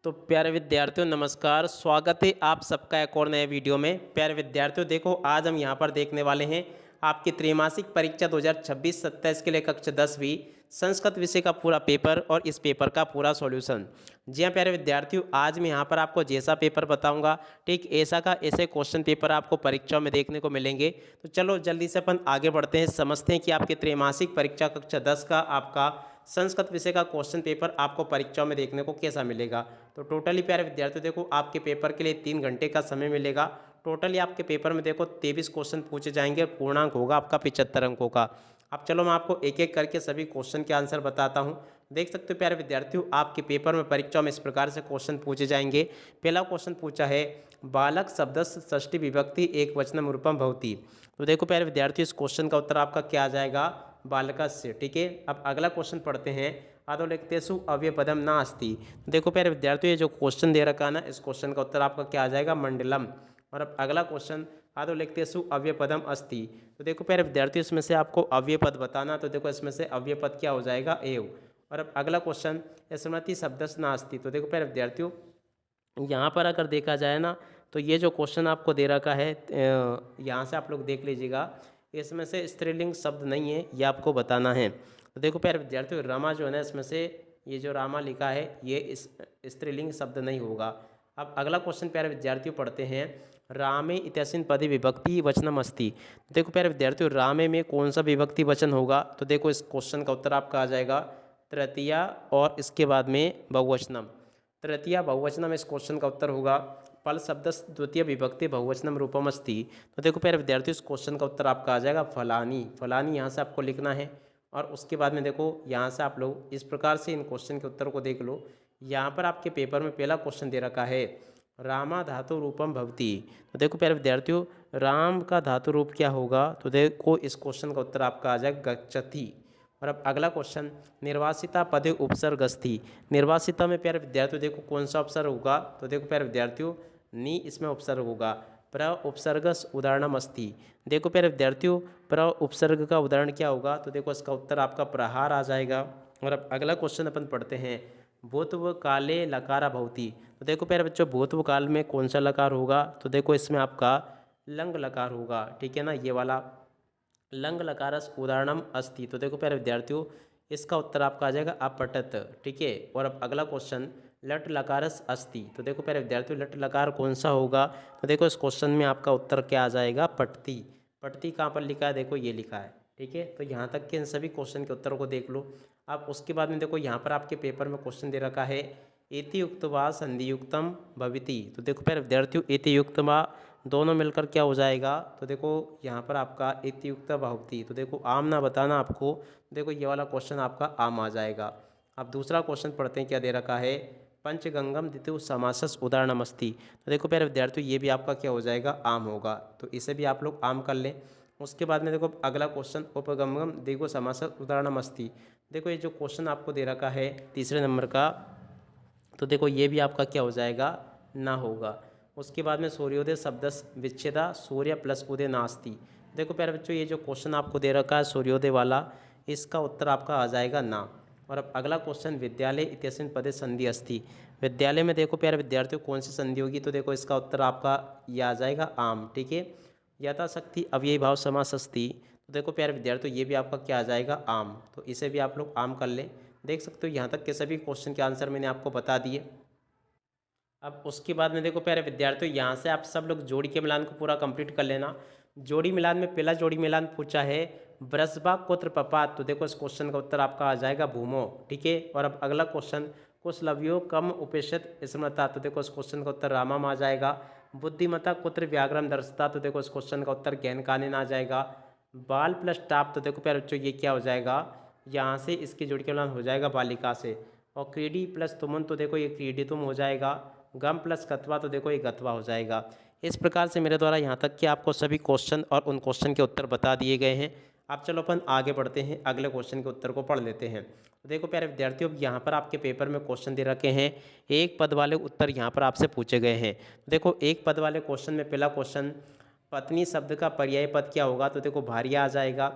तो प्यारे विद्यार्थियों नमस्कार। स्वागत है आप सबका एक और नए वीडियो में। प्यारे विद्यार्थियों देखो, आज हम यहाँ पर देखने वाले हैं आपकी त्रैमासिक परीक्षा 2026-27 के लिए कक्षा 10वीं संस्कृत विषय का पूरा पेपर और इस पेपर का पूरा सॉल्यूशन। जी हाँ प्यारे विद्यार्थियों, आज मैं यहाँ पर आपको जैसा पेपर बताऊंगा ठीक ऐसा का ऐसे क्वेश्चन पेपर आपको परीक्षाओं में देखने को मिलेंगे। तो चलो जल्दी से अपन आगे बढ़ते हैं, समझते हैं कि आपकी त्रैमासिक परीक्षा कक्षा 10 का आपका संस्कृत विषय का क्वेश्चन पेपर आपको परीक्षाओं में देखने को कैसा मिलेगा। तो टोटली प्यारे विद्यार्थियों देखो, आपके पेपर के लिए 3 घंटे का समय मिलेगा। टोटली आपके पेपर में देखो 23 क्वेश्चन पूछे जाएंगे, पूर्णांक होगा आपका 75 अंकों का। अब चलो मैं आपको एक एक करके सभी क्वेश्चन के आंसर बताता हूँ। देख सकते हो प्यारे विद्यार्थियों, आपके पेपर में परीक्षा में इस प्रकार से क्वेश्चन पूछे जाएंगे। पहला क्वेश्चन पूछा है बालक शब्दस्य षष्ठी विभक्ति एक वचनम रूपम भवति। तो देखो प्यारे विद्यार्थियों, इस क्वेश्चन का उत्तर आपका क्या आ जाएगा, बालकस्य। ठीक है, अब अगला क्वेश्चन पढ़ते हैं। आदो लिखतेसु अव्ययपदम ना अस्ति। देखो प्यारे विद्यार्थियों, ये जो क्वेश्चन दे रखा है ना, इस क्वेश्चन का उत्तर आपका क्या आ जाएगा, मंडलम। और अब अगला क्वेश्चन आदो लिखतेसु अव्ययपदम अस्ति। तो देखो प्यारे विद्यार्थियों, इसमें से आपको अव्ययपद बताना, तो देखो इसमें से अव्ययपद क्या हो जाएगा, एव। और अब अगला क्वेश्चन स्मृति शब्दस्य नास्ति। तो देखो प्यारे विद्यार्थियों, यहाँ पर अगर देखा जाए ना, तो ये जो क्वेश्चन आपको दे रखा है यहाँ से आप लोग देख लीजिएगा, इसमें से स्त्रीलिंग शब्द नहीं है, ये आपको बताना है। तो देखो प्यारे विद्यार्थियों, रामा जो है ना, इसमें से ये जो रामा लिखा है ये इस स्त्रीलिंग शब्द नहीं होगा। अब अगला क्वेश्चन प्यारे विद्यार्थियों पढ़ते हैं। रामे इत्यस्मिन् पदे विभक्ति वचनम अस्ति। देखो प्यारे विद्यार्थियों, रामे में कौन सा विभक्ति वचन होगा। तो देखो इस क्वेश्चन का उत्तर आपका आ जाएगा तृतीया और इसके बाद में बहुवचनम। तृतीया बहुवचनम इस क्वेश्चन का उत्तर होगा। फल शब्द द्वितीय विभक्ति बहुवचनम रूपम अस्ति। तो देखो प्यारे विद्यार्थियों, इस क्वेश्चन का उत्तर आपका आ जाएगा फलानी। फलानी यहाँ से आपको लिखना है। और उसके बाद में देखो यहाँ से आप लोग इस प्रकार से इन क्वेश्चन के उत्तर को देख लो। यहाँ पर आपके पेपर में पहला क्वेश्चन दे रखा है रामा धातु रूपम भवति। तो देखो प्यारे विद्यार्थियों, राम का धातु रूप क्या होगा। तो देखो इस क्वेश्चन का उत्तर आपका आ जाएगा गच्छति। और अब अगला क्वेश्चन निर्वासिता पदे उपसर्गस्थि। निर्वासिता में प्यारे विद्यार्थियों देखो कौन सा उपसर्ग होगा। तो देखो प्यारे विद्यार्थियों, नी इसमें उपसर्ग होगा। प्र उपसर्गस उदाहरणम अस्ति। देखो प्यारे विद्यार्थियों, प्र उपसर्ग का उदाहरण क्या होगा। तो देखो इसका उत्तर आपका प्रहार आ जाएगा। और अब अगला क्वेश्चन अपन पढ़ते हैं। भूतव काले लकारा भवति। तो देखो प्यारे बच्चों, भूतव काल में कौन सा लकार होगा। तो देखो इसमें आपका लंग लकार होगा। ठीक है ना, ये वाला लंग लकारस उदाहरणम अस्ति। तो देखो प्यारे विद्यार्थियों, इसका उत्तर आपका आ जाएगा अपठत। ठीक है, और अब अगला क्वेश्चन लट लकारस अस्ति। तो देखो प्यारे विद्यार्थियों, लट लकार कौन सा होगा। तो देखो इस क्वेश्चन में आपका उत्तर क्या आ जाएगा, पठती। पठती कहाँ पर लिखा है, देखो ये लिखा है। ठीक है, तो यहाँ तक के इन सभी क्वेश्चन के उत्तरों को देख लो। अब उसके बाद में देखो यहाँ पर आपके पेपर में क्वेश्चन दे रखा है एति युक्त वा संधियुक्तम भविति। तो देखो प्यारे विद्यार्थियों, एति युक्त वा दोनों मिलकर क्या हो जाएगा। तो देखो यहाँ पर आपका एति युक्त भवति। तो देखो आम ना बताना आपको, देखो ये वाला क्वेश्चन आपका आम आ जाएगा। अब दूसरा क्वेश्चन पढ़ते हैं, क्या दे रखा है पंचगंगम द्वितीय समासस उदाहरणमस्ति। तो देखो प्यारे विद्यार्थियों, ये भी आपका क्या हो जाएगा, आम होगा। तो इसे भी आप लोग आम कर लें। उसके बाद में देखो अगला क्वेश्चन उपगमगम द्विगो समासस उदाहरणमस्ति। देखो ये जो क्वेश्चन आपको दे रखा है तीसरे नंबर का, तो देखो ये भी आपका क्या हो जाएगा, ना होगा। उसके बाद में सूर्योदय शब्दस विच्छेदा सूर्य प्लस उदय नास्ति। देखो प्यारे बच्चों, ये जो क्वेश्चन आपको दे रखा है सूर्योदय वाला, इसका उत्तर आपका आ जाएगा ना। और अब अगला क्वेश्चन विद्यालय इत्यस्मिन् पदे संधि अस्ति। विद्यालय में देखो प्यारे विद्यार्थियों कौन सी संधि होगी। तो देखो इसका उत्तर आपका ये आ जाएगा आम। ठीक है, यथाशक्ति अव्ययी भाव समास अस्ति। तो देखो प्यारे विद्यार्थियों, ये भी आपका क्या आ जाएगा, आम। तो इसे भी आप लोग आम कर लें। देख सकते हो यहाँ तक के सभी क्वेश्चन के आंसर मैंने आपको बता दिए। अब उसके बाद में देखो प्यारे विद्यार्थियों, यहाँ से आप सब लोग जोड़ी के मिलान को पूरा कंप्लीट कर लेना। जोड़ी मिलान में पहला जोड़ी मिलान पूछा है वृषभा कुत्र पपात। तो देखो इस क्वेश्चन का उत्तर आपका आ जाएगा भूमो। ठीक है, और अब अगला क्वेश्चन कुशलव्यो कम उपेक्षित स्मृता। तो देखो इस क्वेश्चन का उत्तर रामम आ जाएगा। बुद्धिमता कुत्र व्याघ्रम दर्शता। तो देखो इस क्वेश्चन का उत्तर ज्ञान कानन आ जाएगा। बाल प्लस टाप। तो देखो प्यारे बच्चों, ये क्या हो जाएगा, यहाँ से इसकी जोड़ी के मिलान हो जाएगा बालिका से। और क्रीडी प्लस तुमन। तो देखो ये क्रीडी तुम हो जाएगा। गम प्लस गत्वा। तो देखो ये गत्वा हो जाएगा। इस प्रकार से मेरे द्वारा यहाँ तक कि आपको सभी क्वेश्चन और उन क्वेश्चन के उत्तर बता दिए गए हैं। अब चलो अपन आगे बढ़ते हैं, अगले क्वेश्चन के उत्तर को पढ़ लेते हैं। तो देखो प्यारे विद्यार्थियों, यहाँ पर आपके पेपर में क्वेश्चन दे रखे हैं, एक पद वाले उत्तर यहाँ पर आपसे पूछे गए हैं। तो देखो एक पद वाले क्वेश्चन में पहला क्वेश्चन पत्नी शब्द का पर्याय पद क्या होगा। तो देखो भार्या आ जाएगा।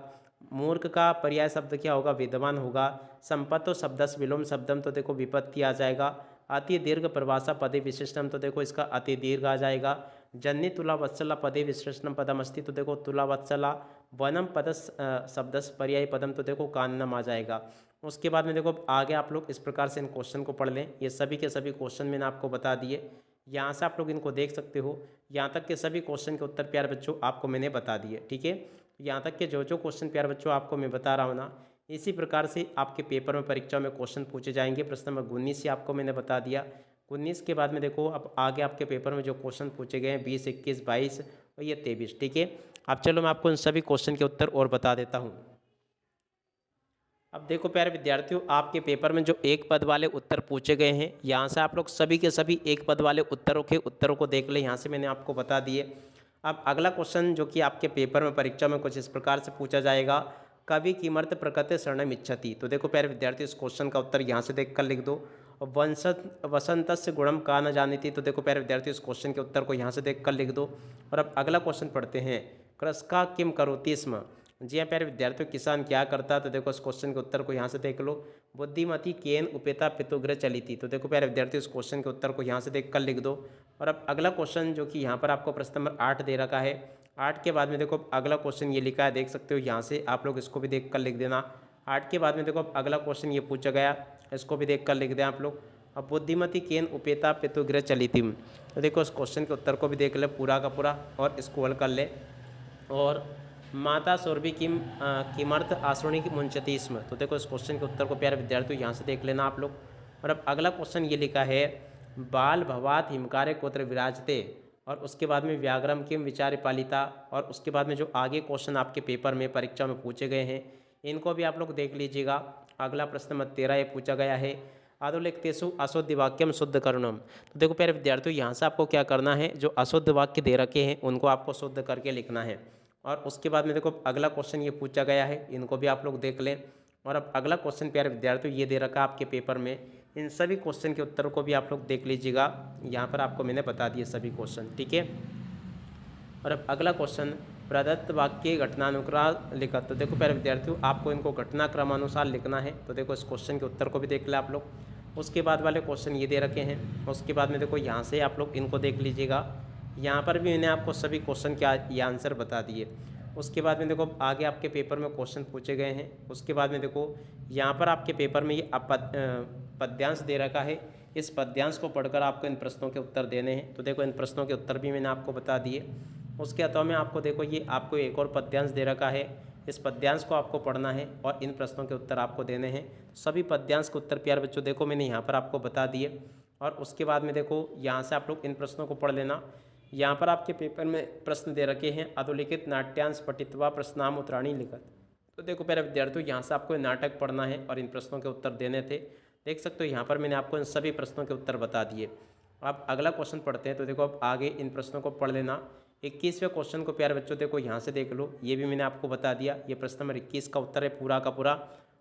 मूर्ख का पर्याय शब्द क्या होगा, विद्वान होगा। संपत्तो शब्दस विलोम शब्दम। तो देखो विपत्ति आ जाएगा। अति दीर्घ परिभाषा पदे विशेषणम, तो देखो इसका अति दीर्घ आ जाएगा। जन्नी तुला वत्सला पदे विशेषणम पदमस्ति, तो देखो तुला वत्सला। वनम पद शब्दस पर्यायी पदम, तो देखो काननम आ जाएगा। उसके बाद में देखो आगे आप लोग इस प्रकार से इन क्वेश्चन को पढ़ लें। ये सभी के सभी क्वेश्चन मैंने आपको बता दिए, यहाँ से आप लोग इनको देख सकते हो। यहाँ तक के सभी क्वेश्चन के उत्तर प्यारे बच्चों आपको मैंने बता दिए, ठीक है। यहाँ तक के जो जो क्वेश्चन प्यारे बच्चों आपको मैं बता रहा हूँ ना, इसी प्रकार से आपके पेपर में परीक्षा में क्वेश्चन पूछे जाएंगे। प्रश्न नंबर 19 से आपको मैंने बता दिया। 19 के बाद में देखो अब आगे आपके पेपर में जो क्वेश्चन पूछे गए हैं 20, 21, 22 और ये 23, ठीक है। अब चलो मैं आपको इन सभी क्वेश्चन के उत्तर और बता देता हूँ। अब देखो प्यारे विद्यार्थियों, आपके पेपर में जो एक पद वाले उत्तर पूछे गए हैं, यहाँ से आप लोग सभी के सभी एक पद वाले उत्तरों को देख लें। यहाँ से मैंने आपको बता दिए। अब अगला क्वेश्चन जो कि आपके पेपर में परीक्षा में कुछ इस प्रकार से पूछा जाएगा, कवि किमर्थ प्रकृति शरणम इच्छति। तो देखो प्यारे विद्यार्थी, इस क्वेश्चन का उत्तर यहाँ से देख कर लिख दो। वसंतस्य गुणम का न जानीति, तो देखो प्यारे विद्यार्थी, इस क्वेश्चन के उत्तर को यहाँ से देख कर लिख दो। और अब अगला क्वेश्चन पढ़ते हैं, कृषका किम करोति स्म। जी हाँ प्यारे विद्यार्थियों, किसान क्या करता है, तो देखो इस क्वेश्चन के उत्तर को यहाँ से देख लो। बुद्धिमती केन उपेता पितुग्रह चलिति, तो देखो प्यारे विद्यार्थियों, इस क्वेश्चन के उत्तर को यहाँ से देख कर लिख दो। और अब अगला क्वेश्चन जो कि यहाँ पर आपको प्रश्न नंबर 8 दे रखा है, 8 के बाद में देखो अगला क्वेश्चन ये लिखा है, देख सकते हो। यहाँ से आप लोग इसको भी देख कर लिख देना। 8 के बाद में देखो अगला क्वेश्चन ये पूछा गया, इसको भी देख कर लिख दें आप लोग। अब बुद्धिमती केन उपेता पितुग्रह चलितिम, तो देखो इस क्वेश्चन के उत्तर को भी देख ले पूरा का पूरा और इसको हल कर ले। और माता सौरभि किमर्थ आश्रणी की मुंचती स्म, तो देखो इस क्वेश्चन के उत्तर को प्यारे विद्यार्थियों यहाँ से देख लेना आप लोग। और अब अगला क्वेश्चन ये लिखा है, बाल भवात हिमकारे कोत्र विराजते, और उसके बाद में व्याघ्रम किम विचार्य पालिता। और उसके बाद में जो आगे क्वेश्चन आपके पेपर में परीक्षा में पूछे गए हैं, इनको भी आप लोग देख लीजिएगा। अगला प्रश्न नंबर 13 ये पूछा गया है, आदुलिखतेषु अशुद्ध वाक्यम शुद्ध करुणम। तो देखो प्यारे विद्यार्थियों, यहाँ से आपको क्या करना है, जो अशुद्ध वाक्य दे रखे हैं उनको आपको शुद्ध करके लिखना है। और उसके बाद में देखो अगला क्वेश्चन ये पूछा गया है, इनको भी आप लोग देख लें। और अब अगला क्वेश्चन प्यारे विद्यार्थियों ये दे रखा है आपके पेपर में, इन सभी क्वेश्चन के उत्तरों को भी आप लोग देख लीजिएगा। यहाँ पर आपको मैंने बता दिए सभी क्वेश्चन, ठीक है। और अब अगला क्वेश्चन, प्रदत्त वाक्य घटनानुसार लिखा। तो देखो प्यारे विद्यार्थियों, आपको इनको घटनाक्रमानुसार लिखना है। तो देखो इस क्वेश्चन के उत्तर को भी देख लें आप लोग। उसके बाद वाले क्वेश्चन ये दे रखे हैं। उसके बाद में देखो यहाँ से आप लोग इनको देख लीजिएगा। यहाँ पर भी मैंने आपको सभी क्वेश्चन के ये आंसर बता दिए। उसके बाद में देखो आगे आपके पेपर में क्वेश्चन पूछे गए हैं। उसके बाद में देखो यहाँ पर आपके पेपर में ये पद्यांश दे रखा है। इस पद्यांश को पढ़कर आपको इन प्रश्नों के उत्तर देने हैं। तो देखो इन प्रश्नों के उत्तर भी मैंने आपको बता दिए। उसके अलावा में आपको देखो ये आपको एक और पद्यांश दे रखा है। इस पद्यांश को आपको पढ़ना है और इन प्रश्नों के उत्तर आपको देने हैं। सभी पद्यांश के उत्तर प्यारे बच्चों देखो मैंने यहाँ पर आपको बता दिए। और उसके बाद में देखो यहाँ से आप लोग इन प्रश्नों को पढ़ लेना। यहाँ पर आपके पेपर में प्रश्न दे रखे हैं, अधोलिखित नाट्यांश पठित्वा प्रश्नाम उत्तराणी लिखत। तो देखो प्यारे विद्यार्थियों, यहाँ से आपको नाटक पढ़ना है और इन प्रश्नों के उत्तर देने थे। देख सकते हो यहाँ पर मैंने आपको इन सभी प्रश्नों के उत्तर बता दिए। अब अगला क्वेश्चन पढ़ते हैं। तो देखो अब आगे इन प्रश्नों को पढ़ लेना। 21वें क्वेश्चन को प्यारे बच्चों देखो यहाँ से देख लो, ये भी मैंने आपको बता दिया। ये प्रश्न नंबर 21 का उत्तर है पूरा का पूरा।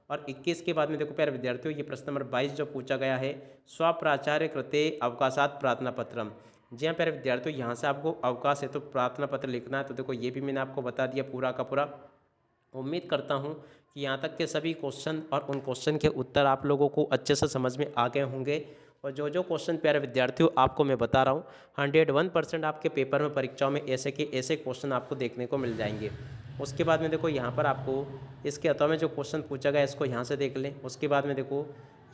और 21 के बाद में देखो प्यारे विद्यार्थियों, ये प्रश्न नंबर 22 जो पूछा गया है, स्वप्राचार्य कृते अवकाशात प्रार्थना पत्रम। जी हाँ प्यारे विद्यार्थियों, यहाँ से आपको अवकाश है तो प्रार्थना पत्र लिखना है। तो देखो ये भी मैंने आपको बता दिया पूरा का पूरा। उम्मीद करता हूँ कि यहाँ तक के सभी क्वेश्चन और उन क्वेश्चन के उत्तर आप लोगों को अच्छे से समझ में आ गए होंगे। और जो जो क्वेश्चन प्यारे विद्यार्थियों आपको मैं बता रहा हूँ, 101% आपके पेपर में परीक्षाओं में ऐसे के ऐसे क्वेश्चन आपको देखने को मिल जाएंगे। उसके बाद में देखो यहाँ पर आपको इसके अथवा में जो क्वेश्चन पूछा गया इसको यहाँ से देख लें। उसके बाद में देखो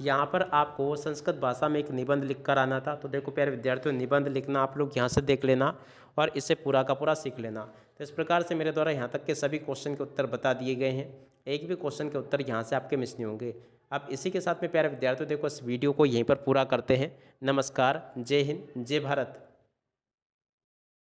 यहाँ पर आपको संस्कृत भाषा में एक निबंध लिख कर आना था। तो देखो प्यारे विद्यार्थियों, निबंध लिखना आप लोग यहाँ से देख लेना और इसे पूरा का पूरा सीख लेना। तो इस प्रकार से मेरे द्वारा यहाँ तक के सभी क्वेश्चन के उत्तर बता दिए गए हैं। एक भी क्वेश्चन के उत्तर यहाँ से आपके मिस नहीं होंगे। अब इसी के साथ में प्यारे विद्यार्थियों देखो इस वीडियो को यहीं पर पूरा करते हैं। नमस्कार, जय हिंद, जय भारत।